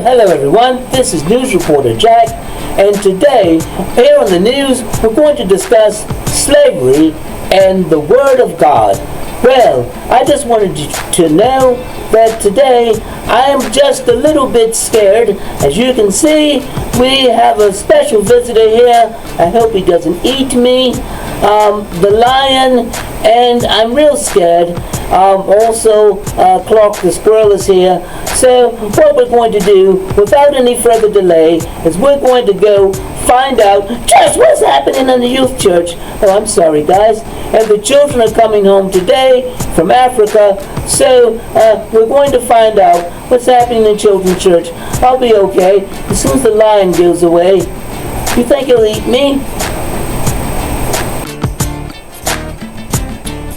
Well, hello everyone, this is News Reporter Jack, and today, here on the news, we're going to discuss slavery and the Word of God. Well, I just wanted you to know that today I am just a little bit scared. As you can see, we have a special visitor here. I hope he doesn't eat me. The lion, and I'm real scared. Also, Clark the squirrel is here. So what we're going to do, without any further delay, is we're going to go find out just what's happening in the youth church. Oh, I'm sorry, guys. And the children are coming home today from Africa. So we're going to find out what's happening in children's church. I'll be okay as soon as the lion goes away. You think he'll eat me?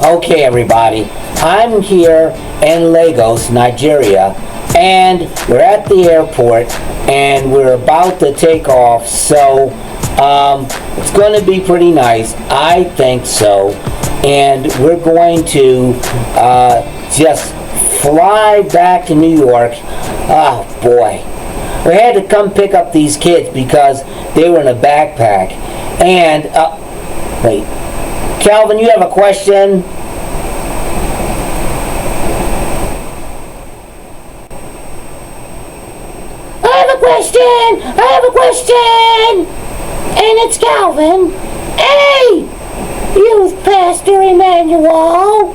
Okay, everybody. I'm here in Lagos, Nigeria, and we're at the airport, and we're about to take off, so it's going to be pretty nice. I think so. And we're going to just fly back to New York. Oh, boy. We had to come pick up these kids because they were in a backpack. And, wait. Calvin, you have a question? I have a question, and it's Calvin. Hey, Youth Pastor Emmanuel.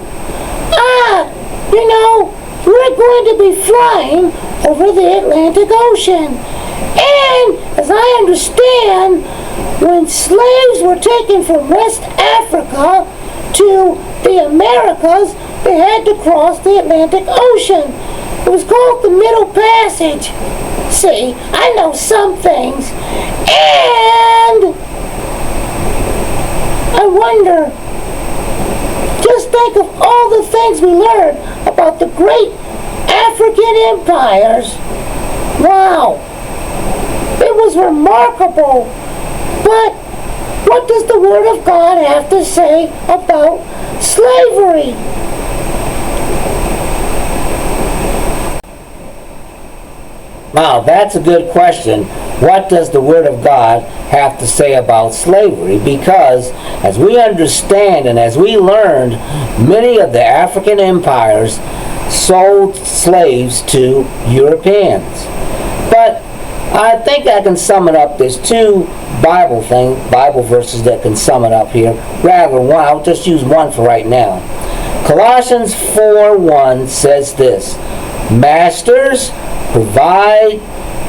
We're going to be flying over the Atlantic Ocean. And as I understand, when slaves were taken from West Africa to the Americas, they had to cross the Atlantic Ocean. It was called the Middle Passage. See, I know some things, and I wonder, just think of all the things we learned about the great African empires. Wow, it was remarkable. But what does the Word of God have to say about slavery? Wow, that's a good question. What does the Word of God have to say about slavery? Because as we understand and as we learned, many of the African empires sold slaves to Europeans. But I think I can sum it up. There's two Bible verses that can sum it up here. Rather, one. I'll just use one for right now. Colossians 4:1 says this: Masters, provide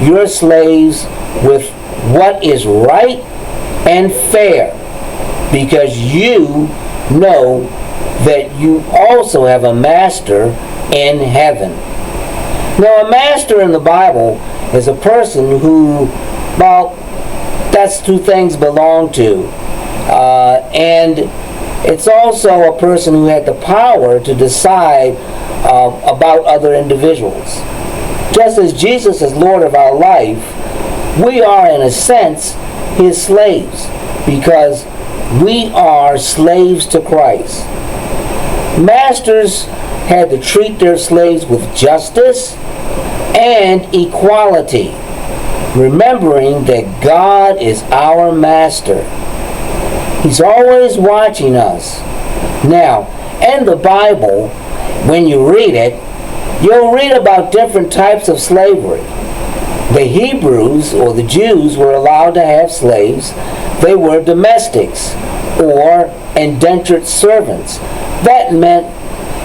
your slaves with what is right and fair, because you know that you also have a master in heaven. Now, a master in the Bible is a person who, well, that's who things belong to. And it's also a person who had the power to decide about other individuals. Just as Jesus is Lord of our life, we are, in a sense, His slaves, because we are slaves to Christ. Masters had to treat their slaves with justice and equality, remembering that God is our master. He's always watching us. Now, in the Bible, when you read it, you'll read about different types of slavery. The Hebrews, or the Jews, were allowed to have slaves. They were domestics, or indentured servants. That meant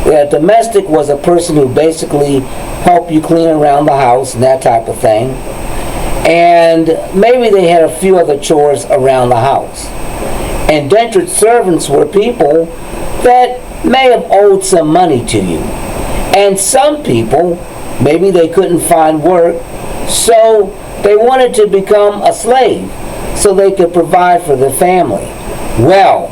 that a domestic was a person who basically helped you clean around the house and that type of thing. And maybe they had a few other chores around the house. Indentured servants were people that may have owed some money to you. And some people, maybe they couldn't find work, so they wanted to become a slave so they could provide for their family. Well,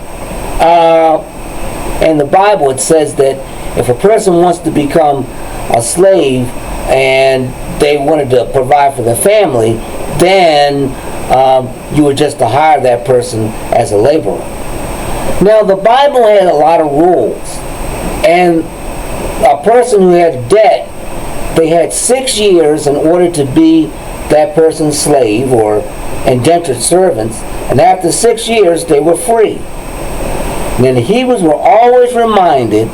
in the Bible it says that if a person wants to become a slave and they wanted to provide for their family, then you were just to hire that person as a laborer. Now, the Bible had a lot of rules, and a person who had debt they had 6 years in order to be that person's slave or indentured servants, and after 6 years they were free. And then the Hebrews were always reminded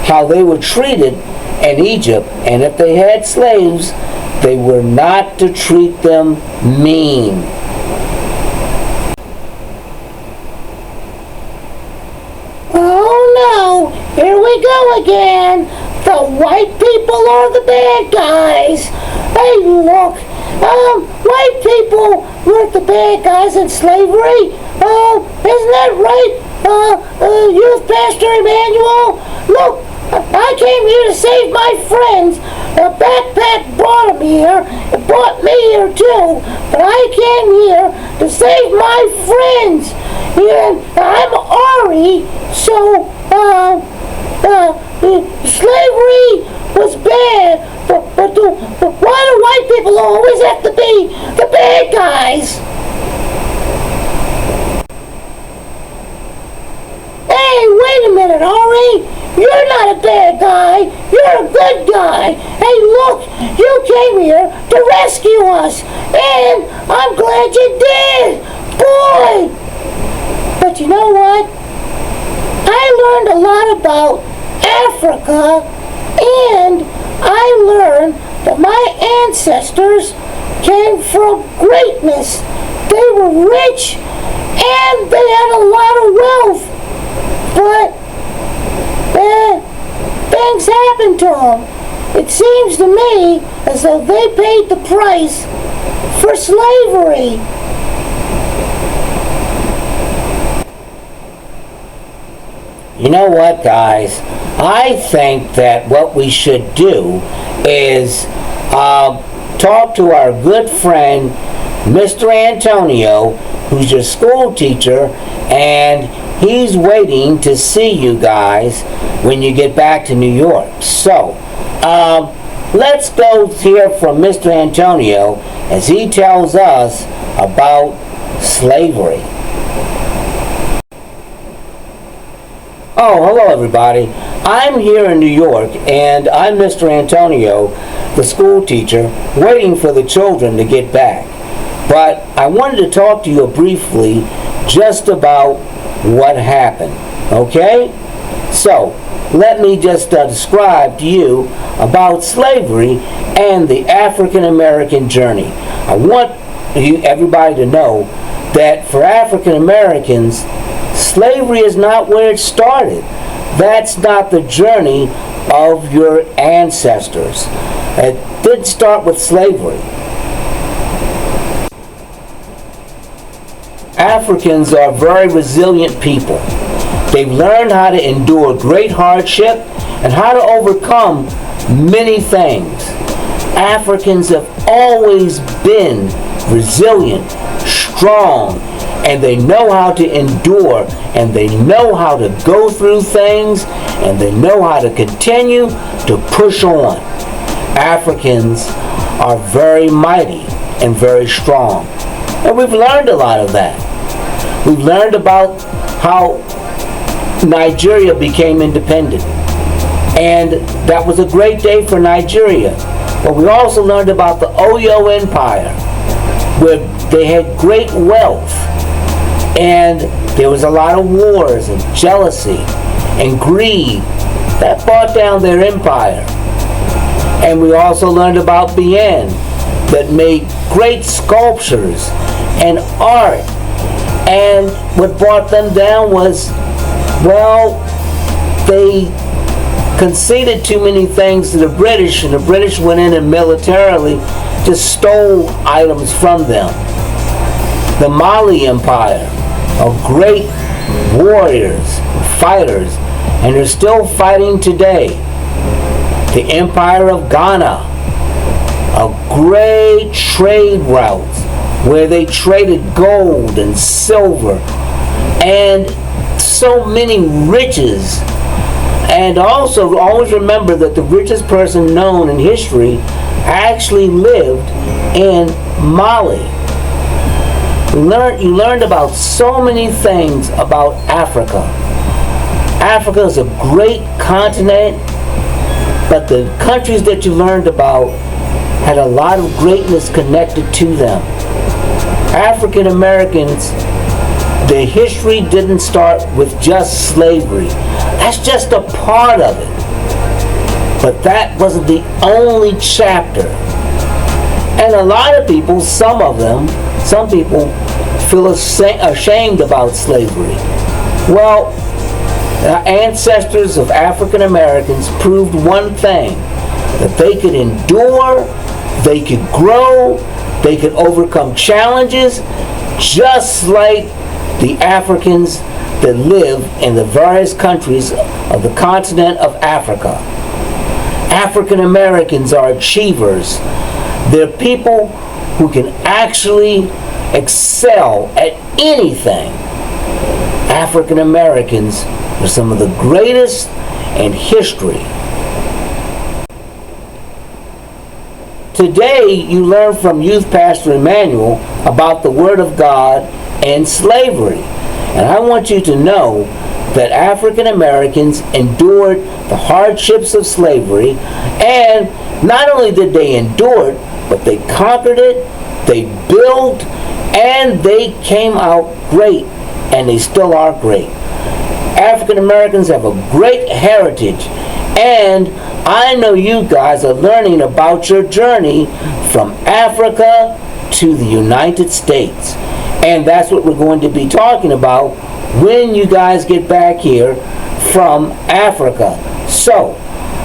how they were treated in Egypt, and if they had slaves, they were not to treat them mean. Oh no, here we go again. The white people are the bad guys. Hey, look, white people were the bad guys in slavery. Isn't that right, Youth Pastor Emmanuel? Look, I came here to save my friends. A backpack brought them here. It brought me here too. But I came here to save my friends. And I'm Ari, so, slavery was bad. But why do white people always have to be the bad guys? Hey, wait a minute, Ari. You're not a bad guy. You're a good guy. Hey, look, you came here to rescue us. And I'm glad you did. Boy! But you know what? I learned a lot about Africa, and I learned that my ancestors came from greatness. They were rich, and they had a lot of wealth. But things happened to them. It seems to me as though they paid the price for slavery. You know what, guys? I think that what we should do is talk to our good friend, Mr. Antonio, who's your school teacher, and he's waiting to see you guys when you get back to New York. So, let's go hear from Mr. Antonio as he tells us about slavery. Oh, hello everybody. I'm here in New York, and I'm Mr. Antonio, the school teacher, waiting for the children to get back. But I wanted to talk to you briefly just about what happened, okay? So, let me just describe to you about slavery and the African American journey. I want everybody to know that for African Americans, slavery is not where it started. That's not the journey of your ancestors. It didn't start with slavery. Africans are very resilient people. They've learned how to endure great hardship and how to overcome many things. Africans have always been resilient, strong, and they know how to endure, and they know how to go through things, and they know how to continue to push on. Africans are very mighty and very strong. And we've learned a lot of that. We've learned about how Nigeria became independent. And that was a great day for Nigeria. But we also learned about the Oyo Empire, where they had great wealth. And there was a lot of wars and jealousy and greed that brought down their empire. And we also learned about Bien, that made great sculptures and art. And what brought them down was, well, they conceded too many things to the British, and the British went in and militarily just stole items from them. The Mali Empire are great warriors, fighters, and they're still fighting today. The Empire of Ghana, a great trade route where they traded gold and silver and so many riches. And also always remember that the richest person known in history actually lived in Mali. You learned about so many things about Africa. Africa is a great continent, but the countries that you learned about had a lot of greatness connected to them. African Americans, their history didn't start with just slavery. That's just a part of it. But that wasn't the only chapter. And a lot of people, some people feel ashamed about slavery. Well, the ancestors of African Americans proved one thing, that they could endure, they could grow, they could overcome challenges, just like the Africans that live in the various countries of the continent of Africa. African Americans are achievers. They're people who can actually excel at anything. African Americans are some of the greatest in history. Today, you learn from Youth Pastor Emmanuel about the Word of God and slavery. And I want you to know that African Americans endured the hardships of slavery, and not only did they endure it, but they conquered it, they built, and they came out great, and they still are great. African Americans have a great heritage, and I know you guys are learning about your journey from Africa to the United States. And that's what we're going to be talking about when you guys get back here from Africa. So,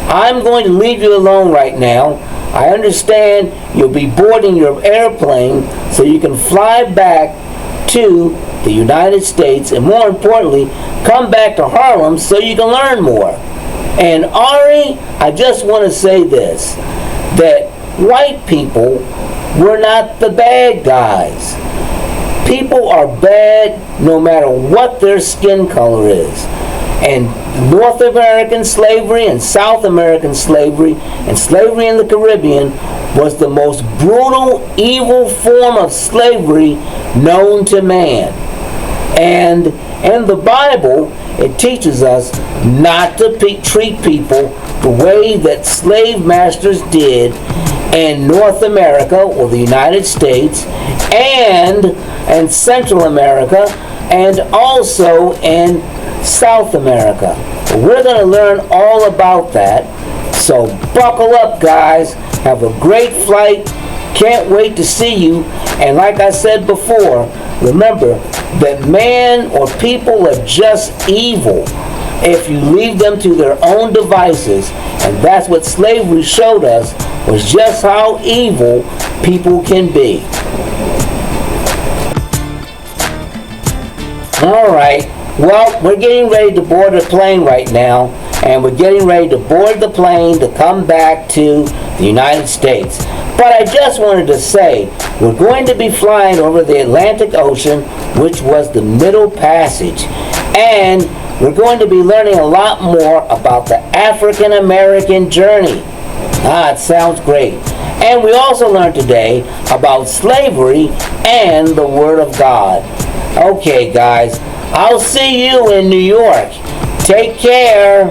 I'm going to leave you alone right now. I understand you'll be boarding your airplane so you can fly back to the United States, and more importantly, come back to Harlem so you can learn more. And Ari, I just want to say this, that white people were not the bad guys. People are bad no matter what their skin color is. And North American slavery and South American slavery and slavery in the Caribbean was the most brutal, evil form of slavery known to man. And in the Bible, it teaches us not to treat people the way that slave masters did in North America or the United States and Central America and also in South America. We're going to learn all about that. So buckle up, guys. Have a great flight. Can't wait to see you. And like I said before, remember that man or people are just evil if you leave them to their own devices. And that's what slavery showed us, was just how evil people can be. All right. Well, we're getting ready to board the plane right now, and we're getting ready to board the plane to come back to the United States. But I just wanted to say, we're going to be flying over the Atlantic Ocean, which was the Middle Passage, and we're going to be learning a lot more about the African American journey. It sounds great. And we also learned today about slavery and the Word of God. Okay, guys, I'll see you in New York. Take care.